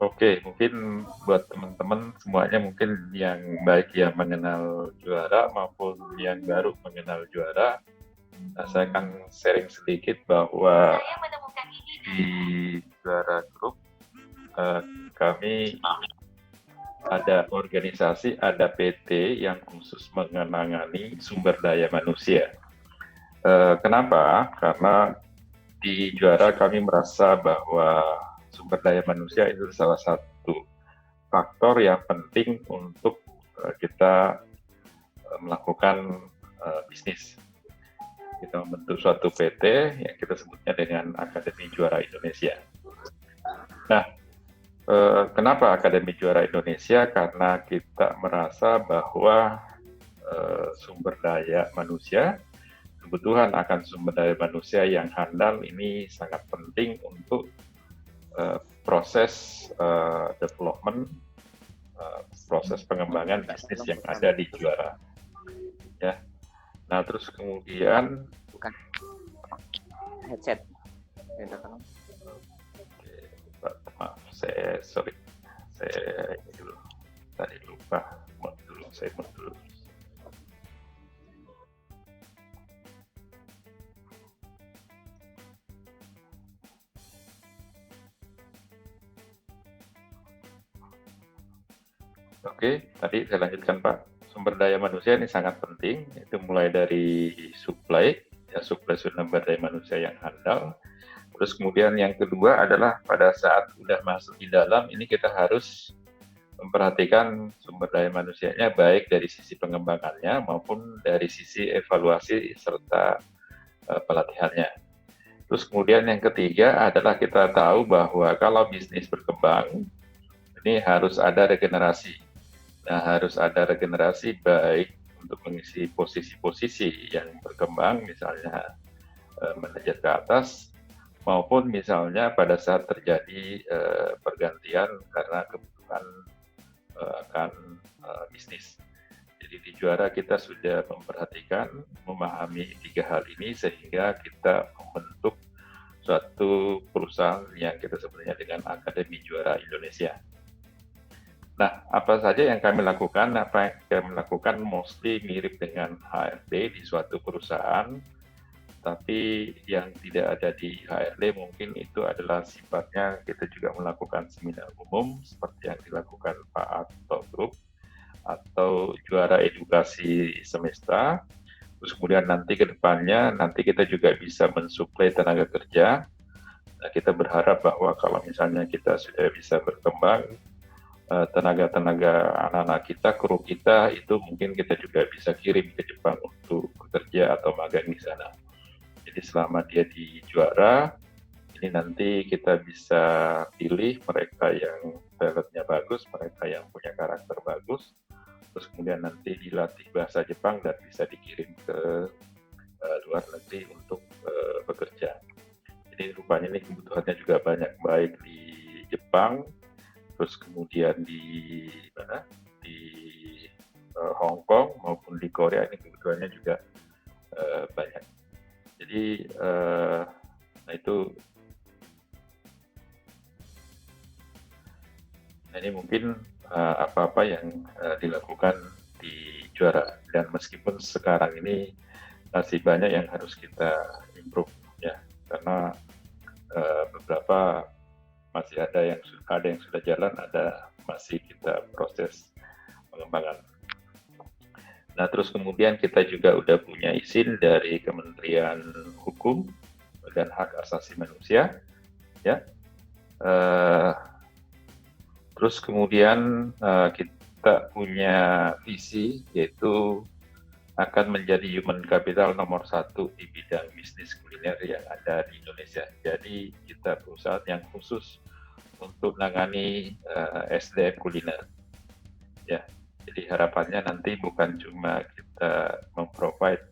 Oke, mungkin buat teman-teman semuanya mungkin yang baik yang mengenal juara maupun yang baru mengenal juara, saya akan sharing sedikit bahwa di juara grup eh, kami ada organisasi, ada PT yang khusus mengenangani sumber daya manusia. Kenapa? Karena di juara kami merasa bahwa sumber daya manusia itu salah satu faktor yang penting untuk kita melakukan bisnis. Kita membentuk suatu PT yang kita sebutnya dengan Akademi Juara Indonesia. Nah, kenapa Akademi Juara Indonesia? Karena kita merasa bahwa sumber daya manusia, kebutuhan akan sumber daya manusia yang handal ini sangat penting untuk proses development, proses pengembangan bisnis yang ada di juara. Ya. Nah, terus kemudian bukan headset. Maaf, saya ini dulu tadi lupa saya mau dulu. Oke, tadi saya lanjutkan Pak. Sumber daya manusia ini sangat penting, itu mulai dari supply sumber daya manusia yang handal. Terus kemudian yang kedua adalah pada saat sudah masuk di dalam, ini kita harus memperhatikan sumber daya manusianya baik dari sisi pengembangannya maupun dari sisi evaluasi serta pelatihannya. Terus kemudian yang ketiga adalah kita tahu bahwa kalau bisnis berkembang, ini harus ada regenerasi. Nah, harus ada regenerasi baik untuk mengisi posisi-posisi yang berkembang, misalnya manajer ke atas, maupun misalnya pada saat terjadi pergantian karena kebutuhan akan bisnis. Jadi di juara kita sudah memperhatikan, memahami tiga hal ini sehingga kita membentuk suatu perusahaan yang kita sebutnya dengan Akademi Juara Indonesia. Nah, apa saja yang kami lakukan? Apa yang kami lakukan mostly mirip dengan HRD di suatu perusahaan, tapi yang tidak ada di HRD mungkin itu adalah sifatnya kita juga melakukan seminar umum seperti yang dilakukan Pak Ato Group atau juara edukasi semesta. Terus kemudian nanti ke depannya nanti kita juga bisa mensuplai tenaga kerja. Nah, kita berharap bahwa kalau misalnya kita sudah bisa berkembang, tenaga-tenaga anak-anak kita, kru kita itu mungkin kita juga bisa kirim ke Jepang untuk bekerja atau magang di sana. Jadi selama dia di juara, ini nanti kita bisa pilih mereka yang talentnya bagus, mereka yang punya karakter bagus, terus kemudian nanti dilatih bahasa Jepang dan bisa dikirim ke luar negeri untuk bekerja. Jadi rupanya ini kebutuhannya juga banyak, baik di Jepang, terus kemudian di mana di Hong Kong maupun di Korea ini kebutuhannya juga banyak. Jadi nah itu ini mungkin apa-apa yang dilakukan di juara, dan meskipun sekarang ini masih banyak yang harus kita improve ya, karena beberapa masih ada yang sudah jalan, ada masih kita proses pengembangan. Nah, terus kemudian kita juga udah punya izin dari Kementerian Hukum dan Hak Asasi Manusia, ya. Terus kemudian kita punya visi yaitu akan menjadi human capital nomor 1 di bidang bisnis kuliner yang ada di Indonesia. Jadi kita perusahaan yang khusus untuk menangani SDM kuliner. Ya, jadi harapannya nanti bukan cuma kita memprovide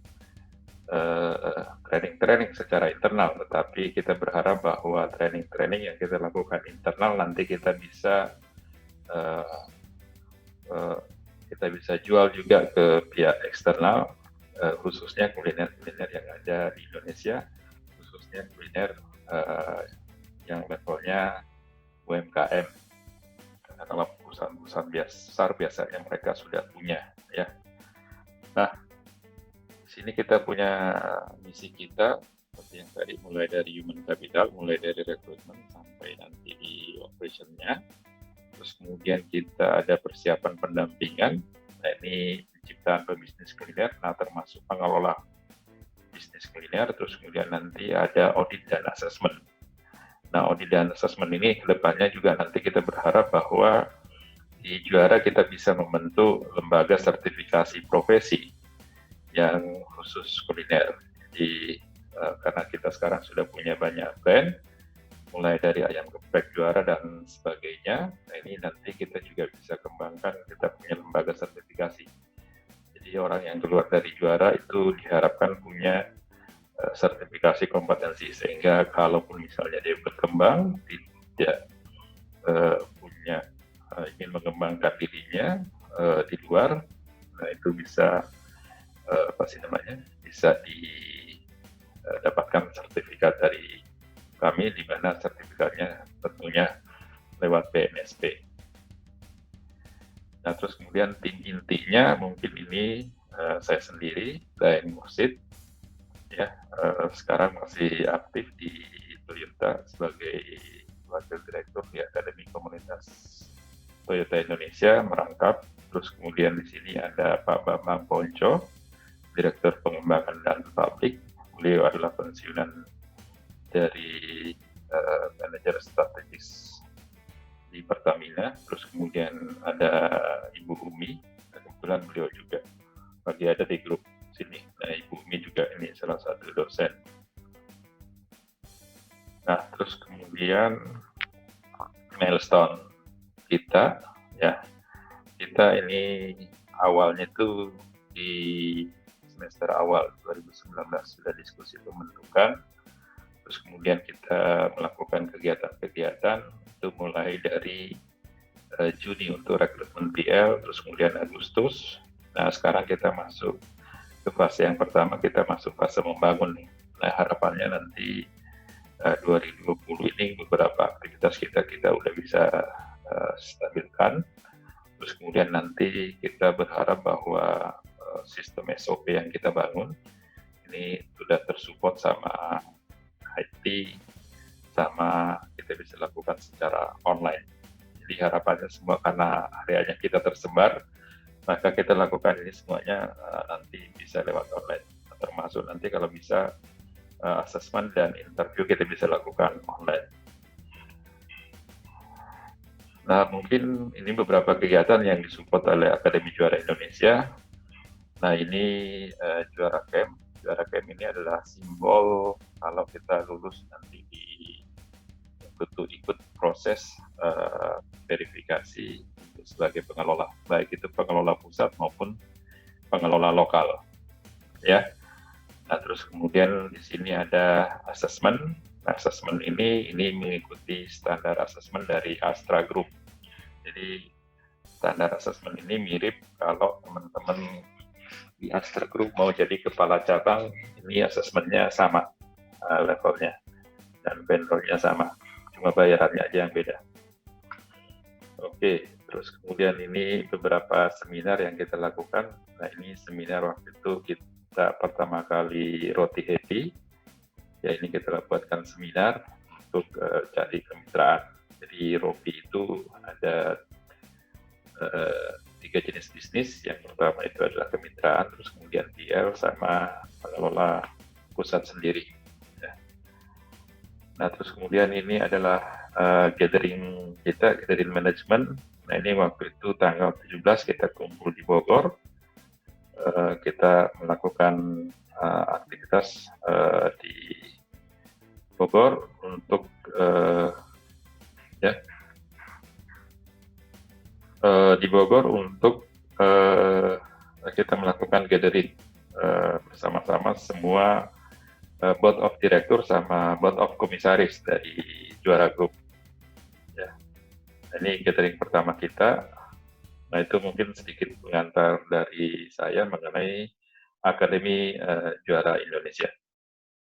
training-training secara internal, tetapi kita berharap bahwa training-training yang kita lakukan internal nanti kita bisa jual juga ke pihak eksternal, khususnya kuliner-kuliner yang ada di Indonesia, khususnya kuliner yang levelnya UMKM. Nah, kalau perusahaan-perusahaan besar biasanya mereka sudah punya, ya. Nah, di sini kita punya misi kita seperti yang tadi, mulai dari human capital, mulai dari rekrutmen sampai nanti di operationnya. Terus kemudian kita ada persiapan pendampingan. Nah, ini penciptaan pebisnis kuliner, nah termasuk pengelola bisnis kuliner. Terus kemudian nanti ada audit dan assessment. Nah, audit dan assessment ini kedepannya juga nanti kita berharap bahwa di Juara kita bisa membentuk lembaga sertifikasi profesi yang khusus kuliner. Jadi karena kita sekarang sudah punya banyak brand, mulai dari ayam geprek Juara dan sebagainya. Nah, ini nanti kita juga bisa kembangkan, kita punya lembaga sertifikasi. Jadi orang yang keluar dari Juara itu diharapkan punya sertifikasi kompetensi, sehingga kalaupun misalnya dia berkembang, tidak punya ingin mengembangkan dirinya di luar, nah itu bisa bisa didapatkan sertifikat dari kami, di mana sertifikatnya tentunya lewat BMSP. Nah, terus kemudian tim intinya mungkin ini saya sendiri, Daeng Mursid, ya, sekarang masih aktif di Toyota sebagai wakil direktur di Akademi Komunitas Toyota Indonesia merangkap. Terus kemudian di sini ada Pak Bambang Ponco, Direktur Pengembangan dan Publik. Beliau adalah pensiunan dari manajer strategis di Pertamina. Terus kemudian ada Ibu Umi, kebetulan beliau juga lagi ada di grup sini. Nah, Ibu Umi juga ini salah satu dosen. Nah, terus kemudian milestone kita, ya, kita ini awalnya itu di semester awal 2019 sudah diskusi pembentukan. Terus kemudian kita melakukan kegiatan-kegiatan itu mulai dari Juni untuk rekrutmen PL, terus kemudian Agustus. Nah, sekarang kita masuk ke fase yang pertama, kita masuk fase membangun nih. Nah, harapannya nanti 2020 ini beberapa aktivitas kita udah bisa stabilkan. Terus kemudian nanti kita berharap bahwa sistem SOP yang kita bangun ini sudah tersupport sama IT, sama kita bisa lakukan secara online. Jadi harapannya semua, karena areanya kita tersebar, maka kita lakukan ini semuanya nanti bisa lewat online. Termasuk nanti kalau bisa assessment dan interview kita bisa lakukan online. Nah, mungkin ini beberapa kegiatan yang disupport oleh Akademi Juara Indonesia. Nah, ini Juara Camp. Juara Camp ini adalah simbol kalau kita lulus nanti untuk ikut proses verifikasi sebagai pengelola, baik itu pengelola pusat maupun pengelola lokal. Ya. Nah, terus kemudian di sini ada assessment. Nah, assessment ini mengikuti standar assessment dari Astra Group. Jadi standar assessment ini mirip kalau teman-teman di Astra Group mau jadi kepala cabang, ini assessmentnya sama levelnya dan vendornya sama, cuma bayarannya aja yang beda. Oke, terus kemudian ini beberapa seminar yang kita lakukan. Nah, ini seminar waktu itu kita pertama kali Roti Happy, ya ini kita lakukan seminar untuk cari kemitraan. Jadi Roti itu ada 3 jenis bisnis. Yang pertama itu adalah kemitraan, terus kemudian PL sama pengelola pusat sendiri. Ya. Nah, terus kemudian ini adalah gathering kita, gathering management. Nah, ini waktu itu tanggal 17 kita kumpul di Bogor. Kita melakukan aktivitas di Bogor untuk di Bogor untuk kita melakukan gathering bersama-sama semua board of director sama board of komisaris dari Juara Group. Ya. Ini gathering pertama kita. Nah, itu mungkin sedikit pengantar dari saya mengenai Akademi Juara Indonesia.